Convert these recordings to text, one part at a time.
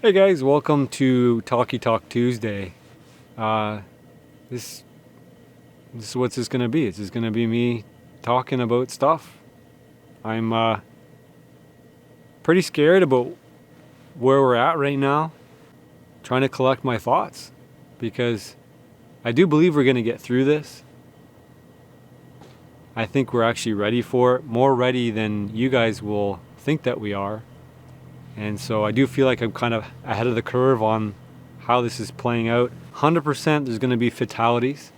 Hey guys, welcome to Talkie Talk Tuesday. This is what's this gonna be. It's just gonna be me talking about stuff. I'm pretty scared about where we're at right now, trying to collect my thoughts, because I do believe we're gonna get through this. I think we're actually ready for it, more ready than you guys will think that we are. And so I do feel like I'm kind of ahead of the curve on how this is playing out. 100% there's going to be fatalities,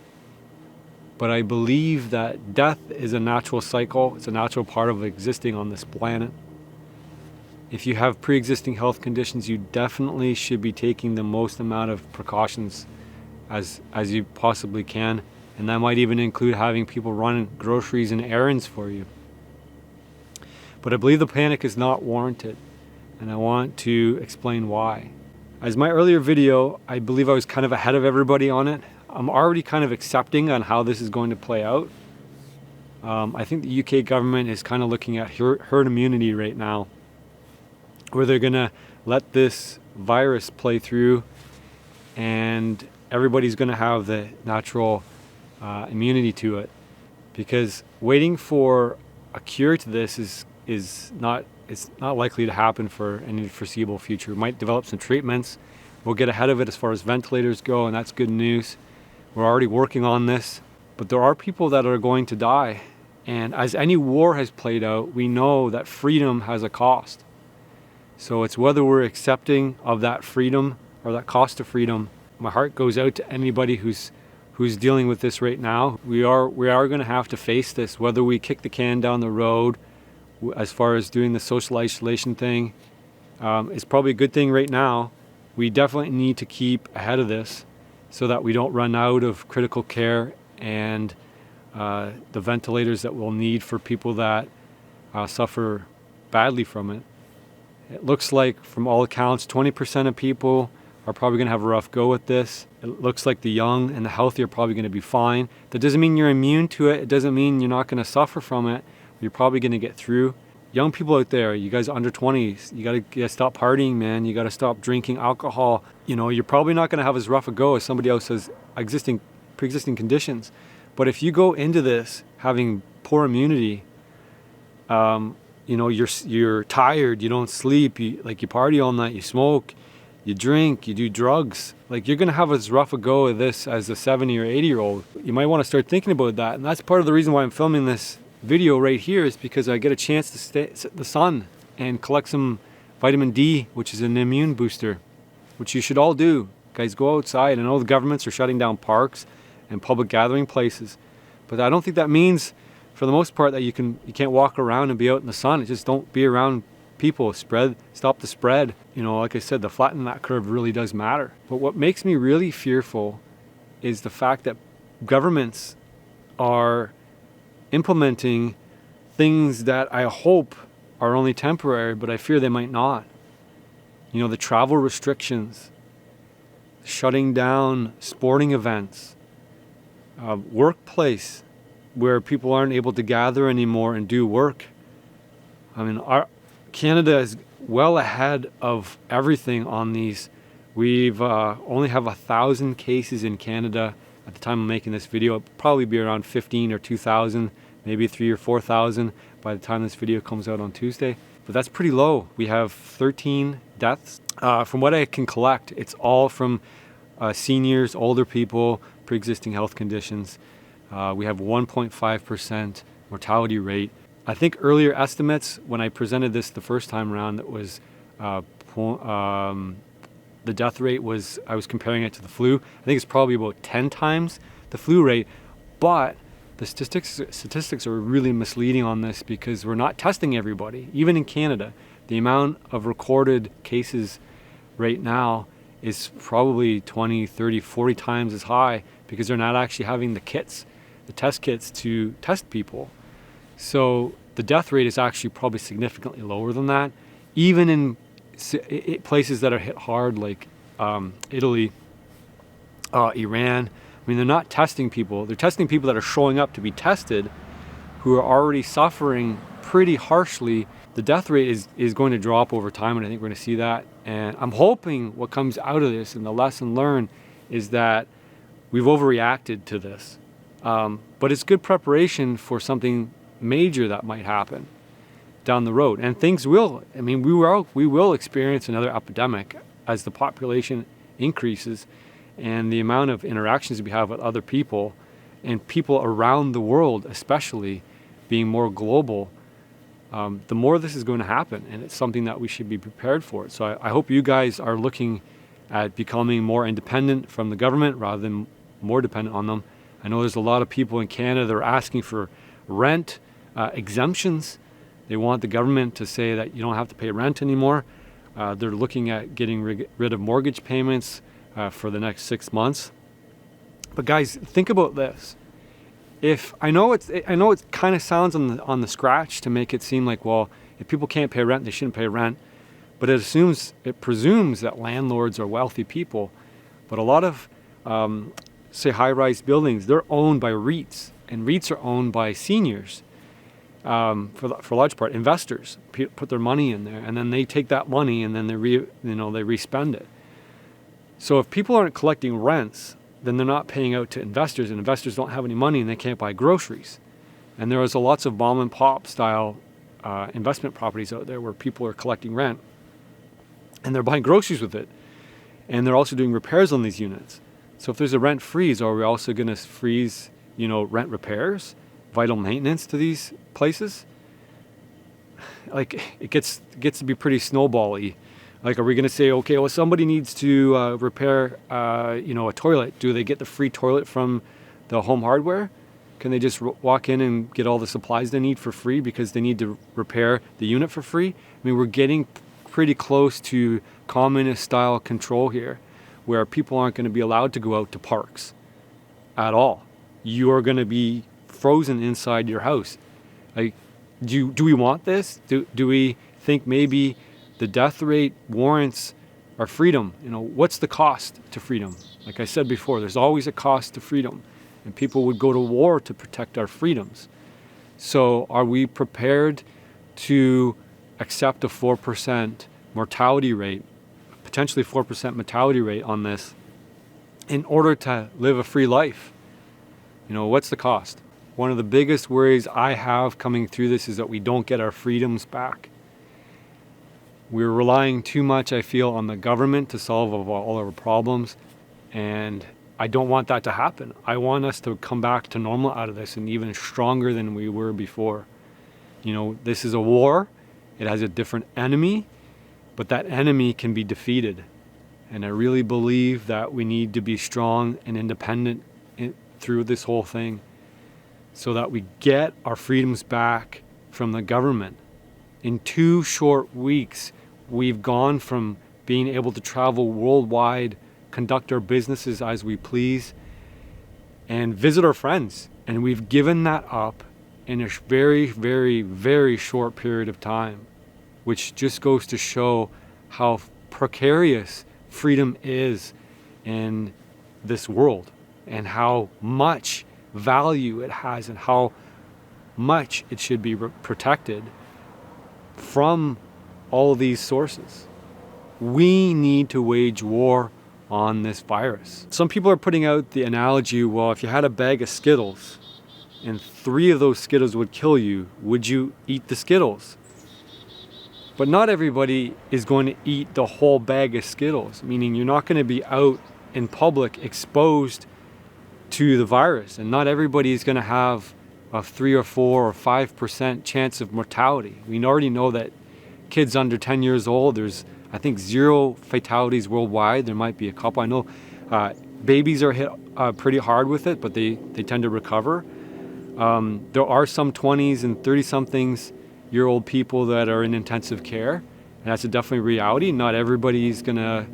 but I believe that death is a natural cycle. It's a natural part of existing on this planet. If you have pre-existing health conditions, you definitely should be taking the most amount of precautions as you possibly can. And that might even include having people run groceries and errands for you. But I believe the panic is not warranted. And I want to explain why. As my earlier video, I believe I was kind of ahead of everybody on it. I'm already kind of accepting on how this is going to play out. I think the UK government is kind of looking at herd immunity right now, where they're going to let this virus play through and everybody's going to have the natural immunity to it. Because waiting for a cure to this is not likely to happen for any foreseeable future. We might develop some treatments. We'll get ahead of it as far as ventilators go, and that's good news. We're already working on this, but there are people that are going to die. And as any war has played out, we know that freedom has a cost. So it's whether we're accepting of that freedom or that cost of freedom. My heart goes out to anybody who's dealing with this right now. We are going to have to face this, whether we kick the can down the road. As far as doing the social isolation thing, it's probably a good thing right now. We definitely need to keep ahead of this so that we don't run out of critical care and the ventilators that we'll need for people that suffer badly from it. It looks like, from all accounts, 20% of people are probably going to have a rough go with this. It looks like the young and the healthy are probably going to be fine. That doesn't mean you're immune to it. It doesn't mean you're not going to suffer from it. You're probably going to get through. Young people out there, you guys under 20s, you got to stop partying, man. You got to stop drinking alcohol. You know, you're probably not going to have as rough a go as somebody else has pre-existing conditions. But if you go into this having poor immunity, you know, you're tired, you don't sleep, you party all night, you smoke, you drink, you do drugs. Like, you're going to have as rough a go of this as a 70 or 80-year-old. You might want to start thinking about that. And that's part of the reason why I'm filming this video right here, is because I get a chance to stay in the sun and collect some vitamin D, which is an immune booster, which you should all do. Guys, go outside. I know the governments are shutting down parks and public gathering places, but I don't think that means, for the most part, that you can't walk around and be out in the sun. Just don't be around people. Stop the spread. You know, like I said, the flattening that curve really does matter. But what makes me really fearful is the fact that governments are implementing things that I hope are only temporary, but I fear they might not. You know, the travel restrictions, shutting down sporting events, workplace where people aren't able to gather anymore and do work. I mean, Canada is well ahead of everything on these. We've only have 1,000 cases in Canada at the time of making this video. It'll probably be around 15 or 2,000, maybe 3,000 or 4,000 by the time this video comes out on Tuesday. But that's pretty low. We have 13 deaths. From what I can collect, it's all from seniors, older people, pre-existing health conditions. We have 1.5% mortality rate. I think earlier estimates, when I presented this the first time around, that was the death rate was, I was comparing it to the flu. I think it's probably about 10 times the flu rate, but the statistics are really misleading on this, because we're not testing everybody. Even in Canada, the amount of recorded cases right now is probably 20, 30, 40 times as high, because they're not actually having the test kits to test people. So the death rate is actually probably significantly lower than that. Even in places that are hit hard, like Italy, Iran, I mean, they're not testing people. They're testing people that are showing up to be tested, who are already suffering pretty harshly. The death rate is going to drop over time, and I think we're going to see that And I'm hoping what comes out of this and the lesson learned is that we've overreacted to this. But it's good preparation for something major that might happen down the road. And things will, I mean, we will experience another epidemic as the population increases and the amount of interactions we have with other people and people around the world, especially being more global. The more this is going to happen, and it's something that we should be prepared for. So I hope you guys are looking at becoming more independent from the government rather than more dependent on them. I know there's a lot of people in Canada that are asking for rent exemptions. They want the government to say that you don't have to pay rent anymore. They're looking at getting rid of mortgage payments for the next 6 months. But guys, think about this. If I know it kind of sounds on the scratch to make it seem like, well, if people can't pay rent, they shouldn't pay rent. But it presumes that landlords are wealthy people. But a lot of, say, high-rise buildings, they're owned by REITs, and REITs are owned by seniors. For a large part, investors put their money in there, and then they take that money and then they respend it. So if people aren't collecting rents, then they're not paying out to investors, and investors don't have any money and they can't buy groceries. And there is lots of mom and pop style investment properties out there where people are collecting rent and they're buying groceries with it. And they're also doing repairs on these units. So if there's a rent freeze, are we also going to freeze, rent repairs, vital maintenance to these places? Like, it gets to be pretty snowball-y. Like, are we going to say, okay, well, somebody needs to repair, a toilet. Do they get the free toilet from the home hardware? Can they just walk in and get all the supplies they need for free because they need to repair the unit for free? I mean, we're getting pretty close to communist-style control here, where people aren't going to be allowed to go out to parks at all. You are going to be frozen inside your house. Like, do we want this? Do we think maybe the death rate warrants our freedom? What's the cost to freedom? Like I said before, there's always a cost to freedom, and people would go to war to protect our freedoms. So are we prepared to accept a 4% mortality rate, potentially 4% mortality rate on this, in order to live a free life? What's the cost? One of the biggest worries I have coming through this is that we don't get our freedoms back. We're relying too much, I feel, on the government to solve all our problems, and I don't want that to happen. I want us to come back to normal out of this and even stronger than we were before. This is a war. It has a different enemy, but that enemy can be defeated. And I really believe that we need to be strong and independent through this whole thing so that we get our freedoms back from the government. In 2 short weeks, we've gone from being able to travel worldwide, conduct our businesses as we please, and visit our friends. And we've given that up in a very, very, very short period of time, which just goes to show how precarious freedom is in this world and how much value it has and how much it should be protected from all these sources. We need to wage war on this virus. Some people are putting out the analogy, well, if you had a bag of Skittles and 3 of those Skittles would kill you, would you eat the Skittles? But not everybody is going to eat the whole bag of Skittles, meaning you're not going to be out in public exposed to the virus, and not everybody is going to have a 3 or 4 or 5% chance of mortality. We already know that kids under 10 years old, there's, I think, 0 fatalities worldwide. There might be a couple. I know babies are hit pretty hard with it, but they tend to recover. There are some 20s and 30-somethings-year-old people that are in intensive care, and that's definitely a reality. Not everybody's going to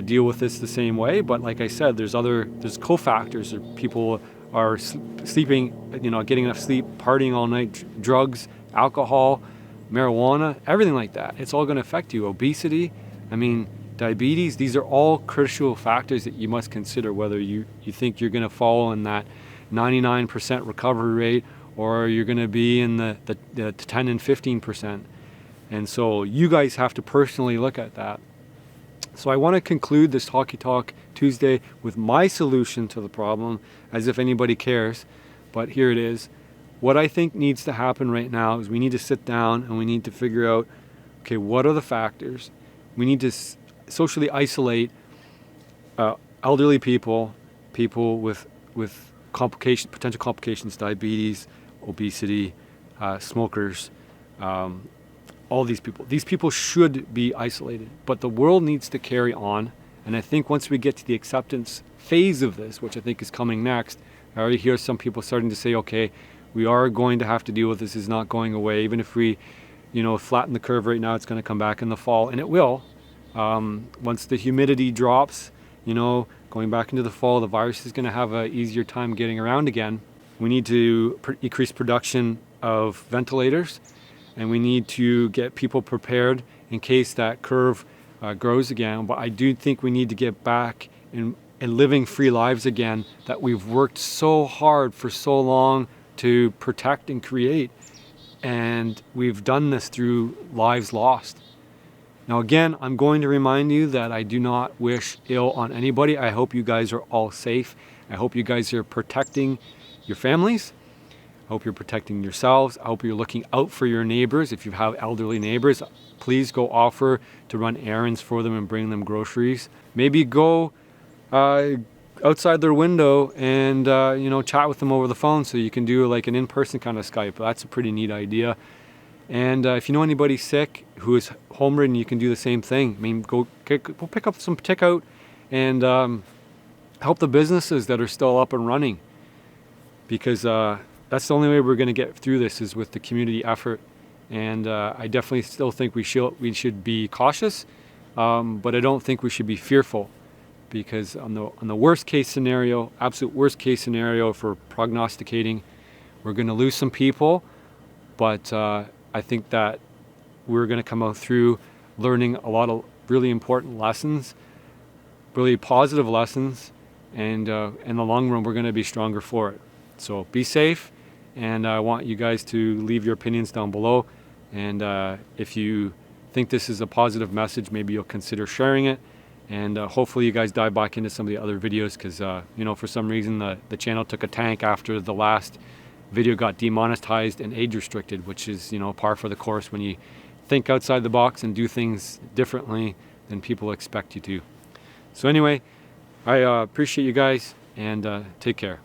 deal with this the same way, but like I said, there's cofactors. People are sleeping, getting enough sleep, partying all night, drugs, alcohol, marijuana, everything like that. It's all going to affect you. Obesity, diabetes, these are all crucial factors that you must consider whether you think you're going to fall in that 99% recovery rate or you're going to be in the 10 and 15%. And so you guys have to personally look at that. So I want to conclude this Hockey Talk Tuesday with my solution to the problem, as if anybody cares, but here it is. What I think needs to happen right now is we need to sit down and we need to figure out, okay, what are the factors? We need to socially isolate elderly people, people with potential complications, diabetes, obesity, smokers, all these people. These people should be isolated, but the world needs to carry on. And I think once we get to the acceptance phase of this, which I think is coming next, I already hear some people starting to say, okay, we are going to have to deal with this. It's not going away. Even if we, flatten the curve right now, it's going to come back in the fall, and it will. Once the humidity drops, going back into the fall, the virus is going to have an easier time getting around again. We need to increase production of ventilators, and we need to get people prepared in case that curve grows again. But I do think we need to get back and living free lives again that we've worked so hard for so long to protect and create. And we've done this through lives lost. Now again, I'm going to remind you that I do not wish ill on anybody. I hope you guys are all safe. I hope you guys are protecting your families. I hope you're protecting yourselves. I hope you're looking out for your neighbors. If you have elderly neighbors, please go offer to run errands for them and bring them groceries. Maybe go outside their window and chat with them over the phone, so you can do like an in-person kind of Skype. That's a pretty neat idea. And if you know anybody sick who is home-ridden, you can do the same thing. I mean, go pick up some takeout and help the businesses that are still up and running, because that's the only way we're going to get through this, is with the community effort. And I definitely still think we should be cautious, but I don't think we should be fearful, because on the worst case scenario, absolute worst case scenario for prognosticating, we're going to lose some people, but I think that we're going to come out through learning a lot of really important lessons, really positive lessons, and in the long run, we're going to be stronger for it. So be safe, and I want you guys to leave your opinions down below. And if you think this is a positive message, maybe you'll consider sharing it. And hopefully you guys dive back into some of the other videos, because for some reason the channel took a tank after the last video got demonetized and age restricted, which is par for the course when you think outside the box and do things differently than people expect you to. So anyway, I appreciate you guys, and take care.